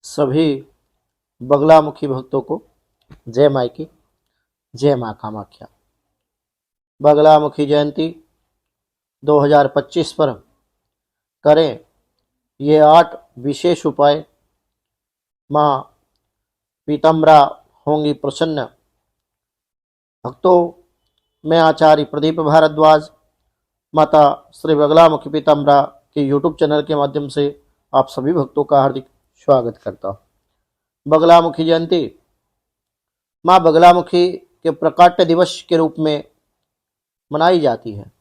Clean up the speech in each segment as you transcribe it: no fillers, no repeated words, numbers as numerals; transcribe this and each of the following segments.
सभी बगलामुखी भक्तों को जय माई की, जय माँ कामाख्या। बगलामुखी जयंती 2025 पर करें ये 8 विशेष उपाय। माँ पीताम्बरा होंगी प्रसन्न। भक्तों, मैं आचार्य प्रदीप भारद्वाज माता श्री बगलामुखी पीताम्बरा के यूट्यूब चैनल के माध्यम से आप सभी भक्तों का हार्दिक स्वागत करता हूँ। बगलामुखी जयंती माँ बगलामुखी के प्रकाट्य दिवस के रूप में मनाई जाती है।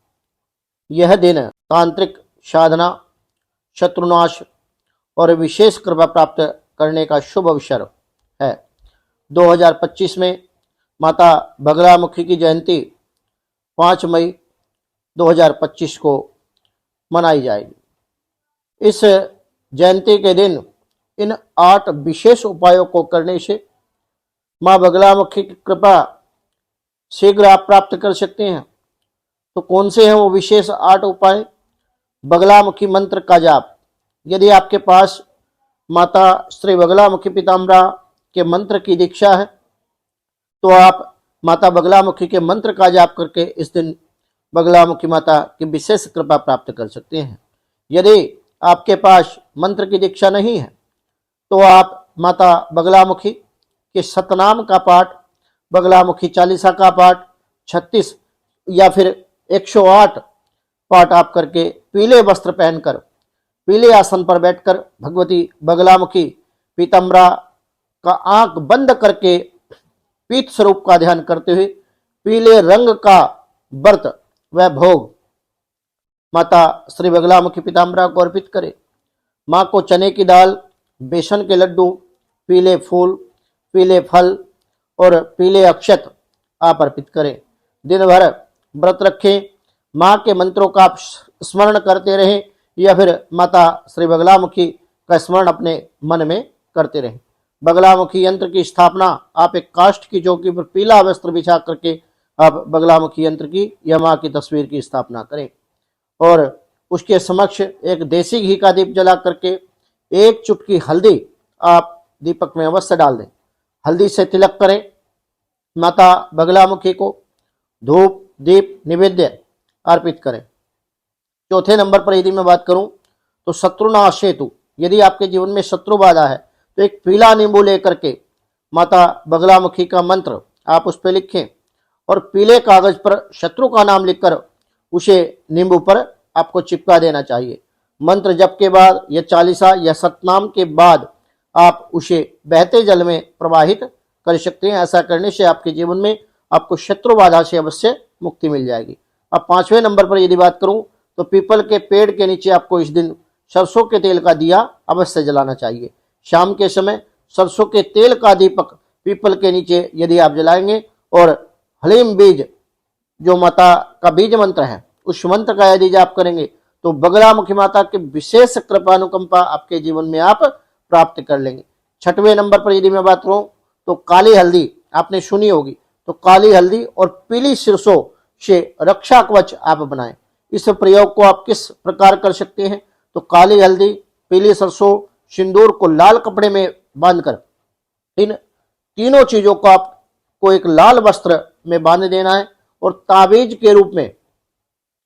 यह दिन तांत्रिक साधना, शत्रुनाश और विशेष कृपा प्राप्त करने का शुभ अवसर है। 2025 में माता बगलामुखी की जयंती 5 मई 2025 को मनाई जाएगी। इस जयंती के दिन इन 8 विशेष उपायों को करने से माँ बगलामुखी की कृपा शीघ्र आप प्राप्त कर सकते हैं। तो कौन से हैं वो विशेष 8 उपाय? बगलामुखी मंत्र का जाप। यदि आपके पास माता श्री बगलामुखी पीताम्बरा के मंत्र की दीक्षा है तो आप माता बगलामुखी के मंत्र का जाप करके इस दिन बगलामुखी माता की विशेष कृपा प्राप्त कर सकते हैं। यदि आपके पास मंत्र की दीक्षा नहीं है तो आप माता बगलामुखी के सतनाम का पाठ, बगलामुखी चालीसा का पाठ, 36 या फिर 108 पाठ आप करके पीले वस्त्र पहनकर पीले आसन पर बैठकर भगवती बगलामुखी पीताम्बरा का आंख बंद करके पीत स्वरूप का ध्यान करते हुए पीले रंग का व्रत व भोग माता श्री बगलामुखी पीताम्बरा को अर्पित करें। माँ को चने की दाल, बेसन के लड्डू, पीले फूल, पीले फल और पीले अक्षत आप अर्पित करें। दिन भर व्रत रखें। माँ के मंत्रों का आप स्मरण करते रहें या फिर माता श्री बगलामुखी का स्मरण अपने मन में करते रहें। बगलामुखी यंत्र की स्थापना आप एक काष्ठ की चौकी पर पीला वस्त्र बिछा करके आप बगलामुखी यंत्र की या माँ की तस्वीर की स्थापना करें और उसके समक्ष एक देसी घी का दीप जला करके 1 चुटकी हल्दी आप दीपक में अवश्य डाल दें। हल्दी से तिलक करें। माता बगलामुखी को धूप दीप निवेद्य अर्पित करें। चौथे नंबर पर यदि मैं बात करूं तो शत्रुनाश हेतु, यदि आपके जीवन में शत्रु बाधा है तो एक पीला नींबू लेकर के माता बगलामुखी का मंत्र आप उस पर लिखें और पीले कागज पर शत्रु का नाम लिखकर उसे नींबू पर आपको चिपका देना चाहिए। मंत्र जप के बाद या चालीसा या सतनाम के बाद आप उसे बहते जल में प्रवाहित कर सकते हैं। ऐसा करने से आपके जीवन में आपको शत्रु बाधा से अवश्य मुक्ति मिल जाएगी। अब 5वें नंबर पर यदि बात करूं तो पीपल के पेड़ के नीचे आपको इस दिन सरसों के तेल का दिया अवश्य जलाना चाहिए। शाम के समय सरसों के तेल का दीपक पीपल के नीचे यदि आप जलाएंगे और हलीम बीज जो माता का बीज मंत्र है उस मंत्र का यदि जाप करेंगे तो बगलामुखी माता की विशेष कृपा अनुकंपा आपके जीवन में आप प्राप्त कर लेंगे। 6वें नंबर पर यदि मैं बात करूं तो काली हल्दी आपने सुनी होगी, तो काली हल्दी और पीली सरसों से रक्षा कवच आप बनाएं। इस प्रयोग को आप किस प्रकार कर सकते हैं तो काली हल्दी, पीली सरसों, सिंदूर को लाल कपड़े में बांधकर इन तीनों चीजों को आपको एक लाल वस्त्र में बांध देना है और ताबीज के रूप में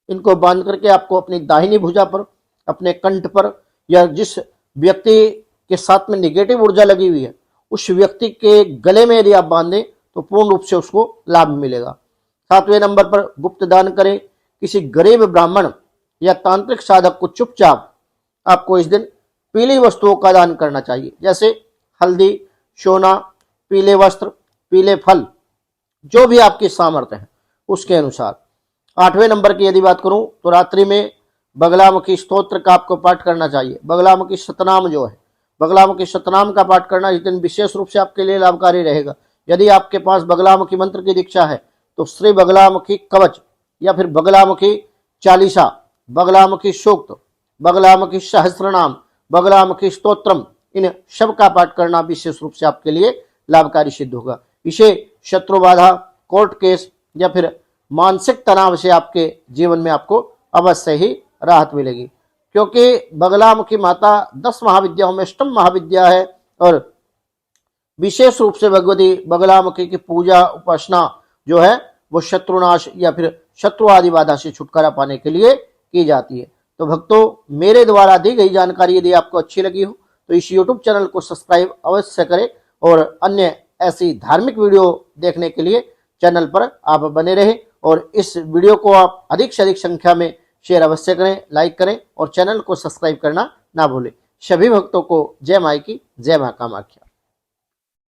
इनको बांध करके आपको अपनी दाहिनी भुजा पर, अपने कंठ पर या जिस व्यक्ति के साथ में निगेटिव ऊर्जा लगी हुई है उस व्यक्ति के गले में यदि आप बांधें तो पूर्ण रूप से उसको लाभ मिलेगा। 7वें नंबर पर गुप्त दान करें। किसी गरीब ब्राह्मण या तांत्रिक साधक को चुपचाप आपको इस दिन पीली वस्तुओं का दान करना चाहिए, जैसे हल्दी, सोना, पीले वस्त्र, पीले फल, जो भी आपकी सामर्थ्य है उसके अनुसार। 8वें नंबर की यदि बात करूं तो रात्रि में बगलामुखी स्तोत्र का आपको पाठ करना चाहिए। बगलामुखी सतनाम जो है, बगलामुखी सतनाम का पाठ करना इस दिन विशेष रूप से आपके लिए लाभकारी रहेगा। यदि आपके पास बगलामुखी मंत्र की दीक्षा है तो श्री बगलामुखी कवच या फिर बगलामुखी चालीसा, बगलामुखी सूक्त, बगलामुखी सहस्त्रनाम, बगलामुखी स्तोत्रम, इन सब का पाठ करना विशेष रूप से आपके लिए लाभकारी सिद्ध होगा। इसे शत्रु बाधा, कोर्ट केस या फिर मानसिक तनाव से आपके जीवन में आपको अवश्य ही राहत मिलेगी, क्योंकि बगलामुखी माता 10 महाविद्याओं में अष्टम महाविद्या है और विशेष रूप से भगवती बगलामुखी की पूजा उपासना जो है वो शत्रुनाश या फिर शत्रु आदि बाधा से छुटकारा पाने के लिए की जाती है। तो भक्तों, मेरे द्वारा दी गई जानकारी यदि आपको अच्छी लगी हो तो इस YouTube चैनल को सब्सक्राइब अवश्य करें और अन्य ऐसी धार्मिक वीडियो देखने के लिए चैनल पर आप बने रहें और इस वीडियो को आप अधिक से अधिक संख्या में शेयर अवश्य करें, लाइक करें और चैनल को सब्सक्राइब करना ना भूलें। सभी भक्तों को जय माई की, जय मां कामाख्या।